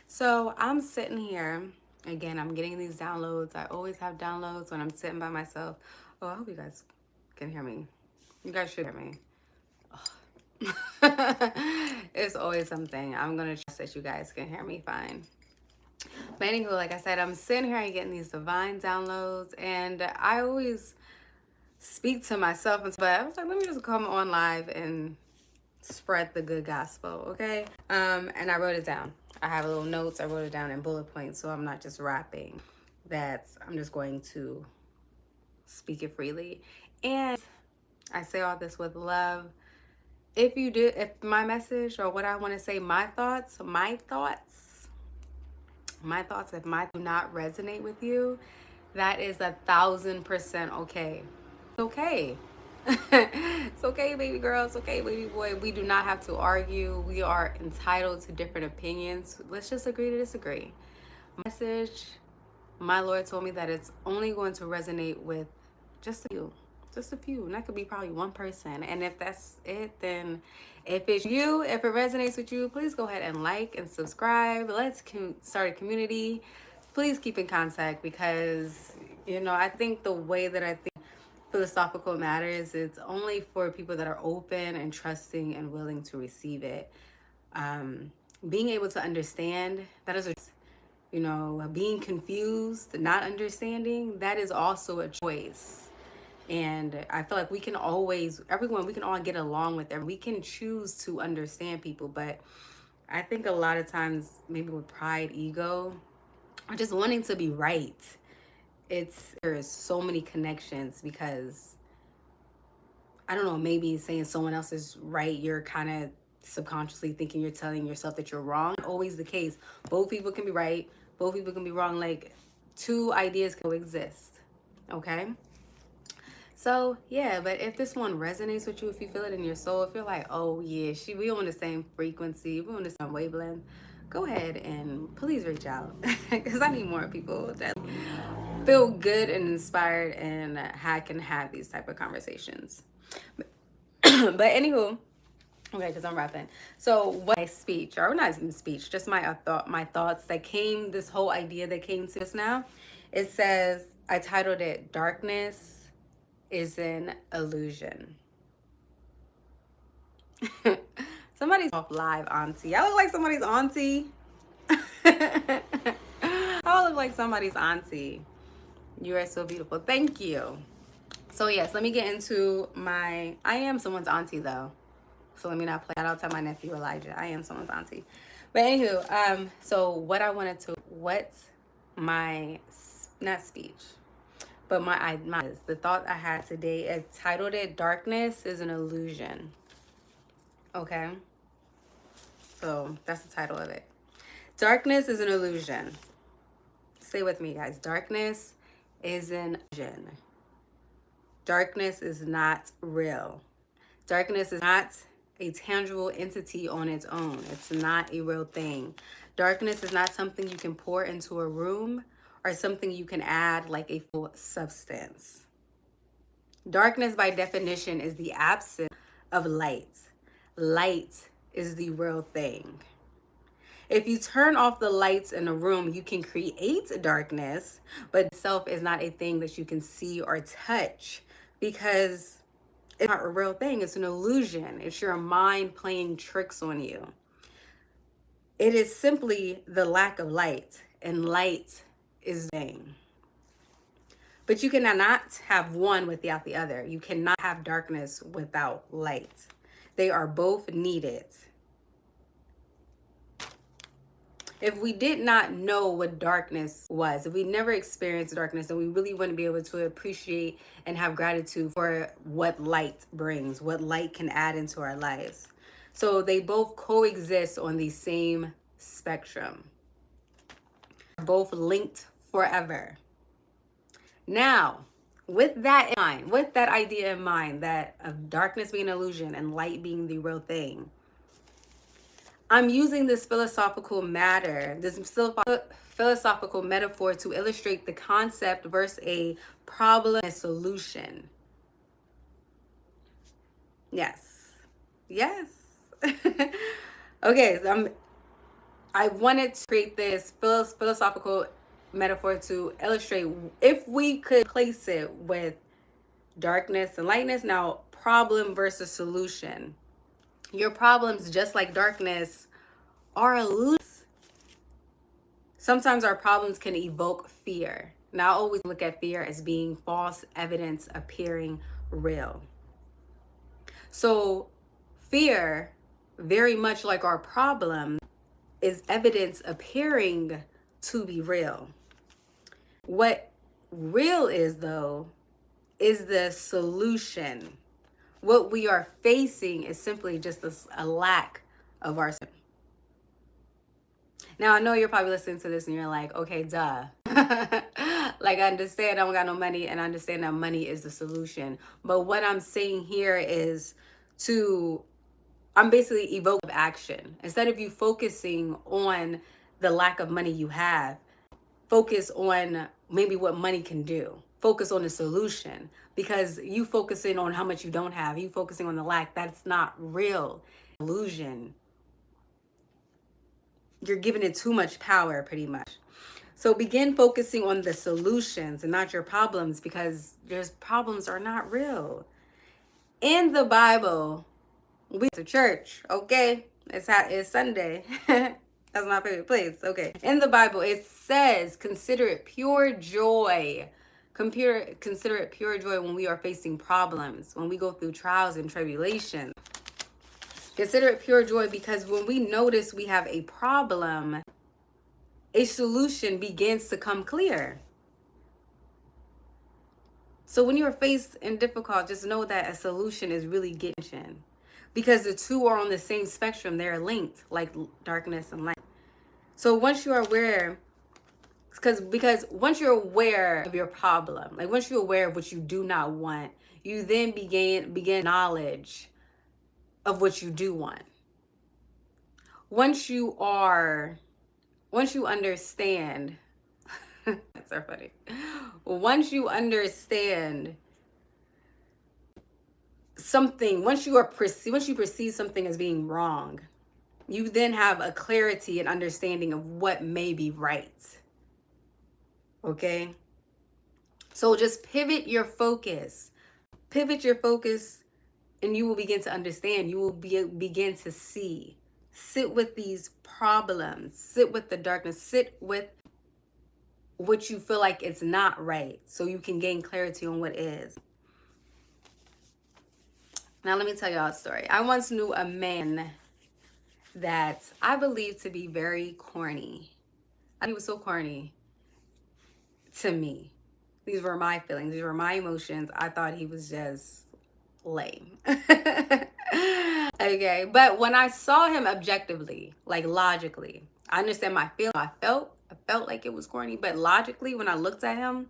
So I'm sitting here again. I'm getting these downloads. I always have downloads when I'm sitting by myself. Oh, I hope you guys can hear me. You guys should hear me. It's always something. I'm gonna trust that you guys can hear me fine. But anywho, like I said, I'm sitting here and getting these divine downloads, and I always speak to myself. But I was like, let me just come on live and spread the good gospel, okay? And I wrote it down. I have little notes. I wrote it down in bullet points, so I'm not just rapping. I'm just going to speak it freely. And I say all this with love. If my message or what I want to say, if my do not resonate with you, that is 1,000% okay. It's okay. It's okay, baby girl. It's okay, baby boy. We do not have to argue. We are entitled to different opinions. Let's just agree to disagree. Message, my Lord told me that it's only going to resonate with just a few. Just a few. And that could be probably one person. And if that's it, then if it's you, if it resonates with you, please go ahead and like and subscribe. Let's start a community. Please keep in contact because, I think the way that I think philosophical matters, it's only for people that are open and trusting and willing to receive it. Being able to understand, that is being confused, not understanding, that is also a choice. And I feel like we can all get along with everyone. We can choose to understand people, but I think a lot of times, maybe with pride, ego, or just wanting to be right, there's so many connections because I don't know, maybe saying someone else is right, you're kind of subconsciously thinking you're telling yourself that you're wrong. Not always the case. Both people can be right, both people can be wrong. Like, two ideas can coexist. Okay? So yeah, but if this one resonates with you, if you feel it in your soul, if you're like, oh yeah, we on the same frequency, we on the same wavelength, go ahead and please reach out because I need more people that feel good and inspired and can have these type of conversations. But anywho, okay, because I'm rapping. So what my speech, or not even speech, just my thoughts that came, this whole idea that came to us now. It says, I titled it "Darkness is an Illusion." Somebody's off live, auntie. I look like somebody's auntie. I look like somebody's auntie. You are so beautiful. Thank you. So yes, let me get into I am someone's auntie though. So let me not play. Shout out to my nephew Elijah. I am someone's auntie. But anywho, so what my, not speech, but the thought I had today, I titled it "Darkness is an Illusion." Okay, so that's the title of it. Darkness is an illusion. Stay with me, guys. Darkness is an illusion. Darkness is not real. Darkness is not a tangible entity on its own. It's not a real thing. Darkness is not something you can pour into a room or something you can add like a full substance. Darkness, by definition, is the absence of light. Light is the real thing. If you turn off the lights in a room, you can create darkness, but itself is not a thing that you can see or touch because it's not a real thing. It's an illusion. It's your mind playing tricks on you. It is simply the lack of light, and light is the thing. But you cannot have one without the other. You cannot have darkness without light. They are both needed. If we did not know what darkness was, if we never experienced darkness, then we really wouldn't be able to appreciate and have gratitude for what light brings, what light can add into our lives. So they both coexist on the same spectrum, both linked forever. Now, with that in mind, with that idea in mind, that of darkness being an illusion and light being the real thing, I'm using this philosophical metaphor to illustrate the concept versus a problem and solution. Yes. Yes. Okay, so I wanted to create this philosophical metaphor to illustrate if we could place it with darkness and lightness. Now, problem versus solution. Your problems, just like darkness, are illusions. Sometimes our problems can evoke fear. Now, I always look at fear as being false evidence appearing real. So, fear, very much like our problem, is evidence appearing to be real. What real is, though, is the solution. What we are facing is simply just a lack of our. Now, I know you're probably listening to this and you're like, okay, duh. Like, I understand I don't got no money and I understand that money is the solution. But what I'm saying here is I'm basically evoking action. Instead of you focusing on the lack of money you have, focus on maybe what money can do. Focus on the solution, because you focusing on how much you don't have, you focusing on the lack, that's not real. Illusion. You're giving it too much power, pretty much. So begin focusing on the solutions and not your problems, because your problems are not real. In the Bible, we to church, okay? It's Sunday. That's my favorite place. Okay. In the Bible, it says, consider it pure joy. Consider it pure joy when we are facing problems, when we go through trials and tribulations. Consider it pure joy, because when we notice we have a problem, a solution begins to come clear. So when you're faced in difficult, just know that a solution is really getting, because the two are on the same spectrum. They're linked like darkness and light. So once you are aware, because once you're aware of your problem, like once you're aware of what you do not want, you then begin knowledge of what you do want. Once you understand, that's so funny. Once you understand something, once you perceive something as being wrong, you then have a clarity and understanding of what may be right. Okay? So just pivot your focus. And you will begin to understand. You will begin to see. Sit with these problems. Sit with the darkness. Sit with what you feel like it's not right, so you can gain clarity on what is. Now let me tell y'all a story. I once knew a man that I believed to be very corny. He was so corny to me. These were my feelings. These were my emotions. I thought he was just lame. Okay, but when I saw him objectively, like logically, I understand my feelings. I felt like it was corny, but logically, when I looked at him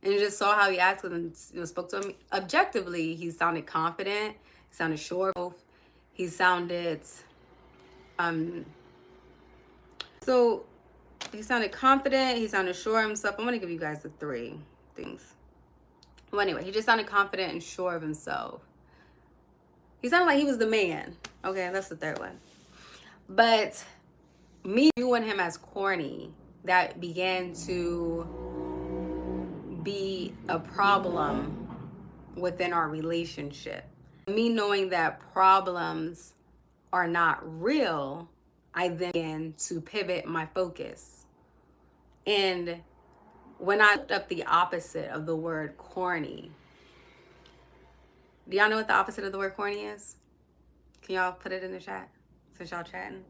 and just saw how he acted and spoke to him, objectively, he sounded confident. He sounded sure. He sounded so he sounded confident. He sounded sure of himself. I'm gonna give you guys the three things. Well, anyway, he just sounded confident and sure of himself. He sounded like he was the man. Okay, that's the third one. But me viewing him as corny, that began to be a problem within our relationship. Me knowing that problems are not real, I then began to pivot my focus. And when I looked up the opposite of the word corny, do y'all know what the opposite of the word corny is? Can y'all put it in the chat since y'all chatting?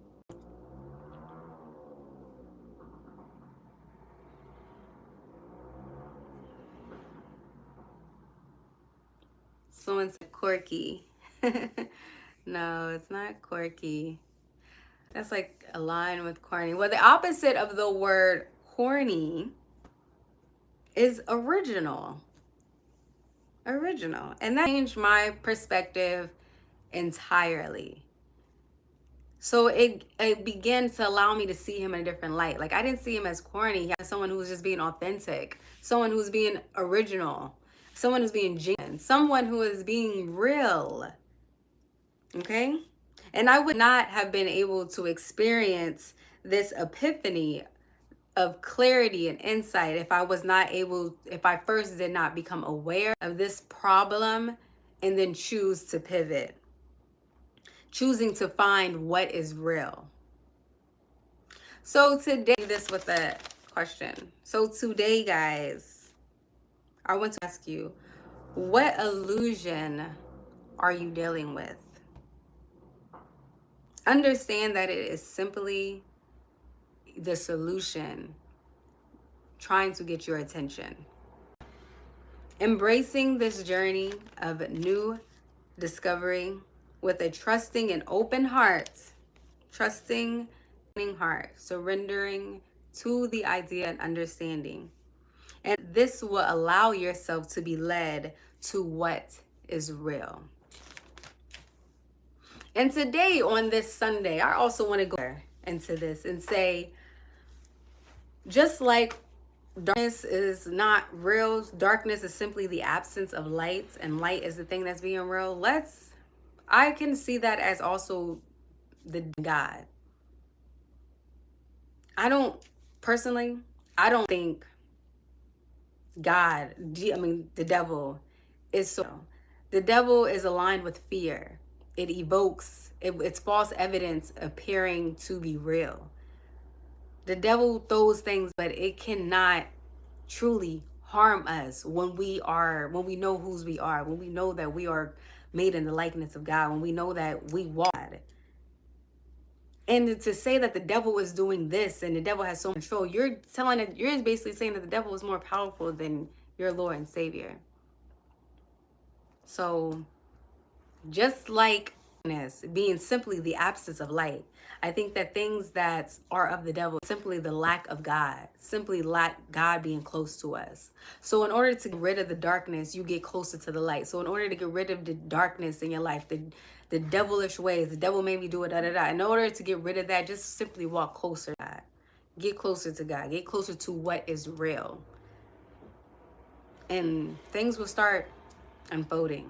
Someone said quirky. No, it's not quirky. That's like a line with corny. Well, the opposite of the word corny is original. And that changed my perspective entirely. So it began to allow me to see him in a different light. Like, I didn't see him as corny, as someone who was just being authentic, someone who's being original, someone who's being genuine, someone who is being real. Okay? And I would not have been able to experience this epiphany of clarity and insight if I first did not become aware of this problem and then choose to pivot, choosing to find what is real. So today, this with a question. So today, guys, I want to ask you, what illusion are you dealing with? Understand that it is simply the solution trying to get your attention. Embracing this journey of new discovery with a trusting and open heart, surrendering to the idea and understanding. And this will allow yourself to be led to what is real. And today, on this Sunday, I also want to go into this and say, just like darkness is not real, darkness is simply the absence of light, and light is the thing that's being real. I can see that as also the God. I don't think the devil is so. The devil is aligned with fear. It evokes, it's false evidence appearing to be real. The devil throws things, but it cannot truly harm us when we know whose we are, when we know that we are made in the likeness of God, when we know that we walk. And to say that the devil is doing this and the devil has so much control, you're basically saying that the devil is more powerful than your Lord and Savior. So just like being simply the absence of light, I think that things that are of the devil simply the lack of God, simply lack God being close to us. So in order to get rid of the darkness, you get closer to the light. So in order to get rid of the darkness in your life, the devilish ways, the devil made me do it, in order to get rid of that, just simply walk closer to God. Get closer to God. Get closer to what is real. And things will start unfolding.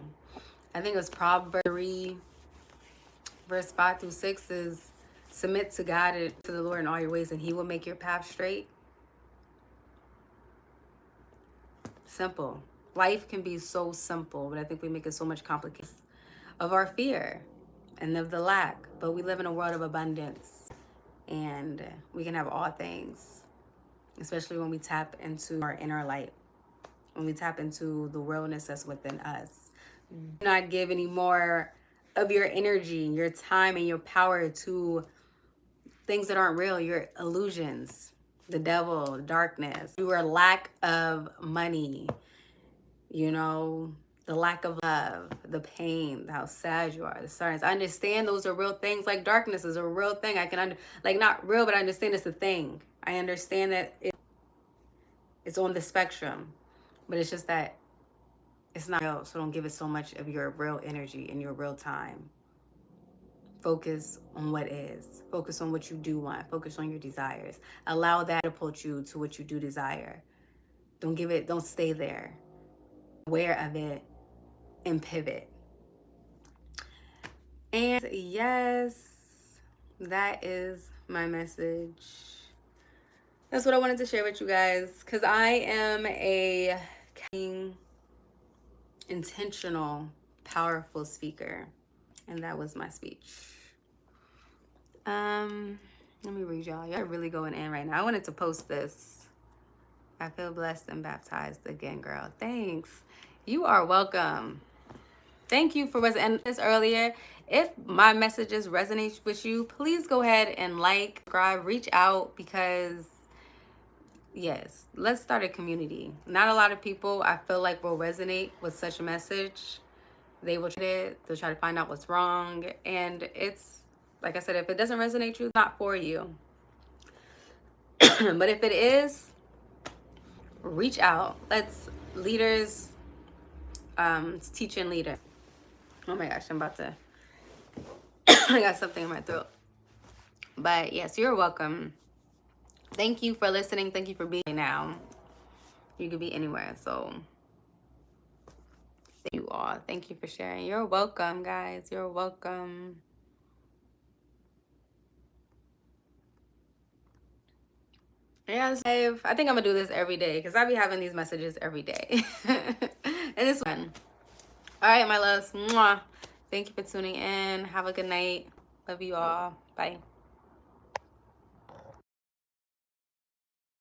I think it was Proverbs 3, verse 5 through 6 is, submit to God and to the Lord in all your ways, and he will make your path straight. Simple. Life can be so simple, but I think we make it so much complicated of our fear and of the lack. But we live in a world of abundance, and we can have all things, especially when we tap into our inner light, when we tap into the realness that's within us. Do not give any more of your energy, your time, and your power to things that aren't real, your illusions, the devil, darkness, your lack of money, the lack of love, the pain, how sad you are, the sadness. I understand those are real things. Like darkness is a real thing. I can not real, but I understand it's a thing. I understand that it's on the spectrum, but it's just that it's not real. So don't give it so much of your real energy and your real time. Focus on what is. Focus on what you do want. Focus on your desires. Allow that to pull you to what you do desire. Don't stay there. Aware of it and pivot. And yes, that is my message. That's what I wanted to share with you guys, because I am a intentional, powerful speaker. And that was my speech. Let me read y'all. Y'all are really going in right now. I wanted to post this. I feel blessed and baptized again, girl. Thanks. You are welcome. Thank you for and this earlier. If my messages resonate with you, please go ahead and like, subscribe, reach out, because yes, let's start a community. Not a lot of people I feel like will resonate with such a message. They will try it. They'll try to find out what's wrong. And it's, like I said, if it doesn't resonate with you, it's not for you. But if it is, reach out. Let's leaders, teaching leader. Oh my gosh, I'm about to, I got something in my throat. But yes, you're welcome. Thank you for listening. Thank you for being now. You could be anywhere. So thank you all. Thank you for sharing. You're welcome, guys. You're welcome. Yes, I think I'm gonna do this every day because I be having these messages every day. And it's fun. All right, my loves. Mwah. Thank you for tuning in. Have a good night. Love you all. Bye.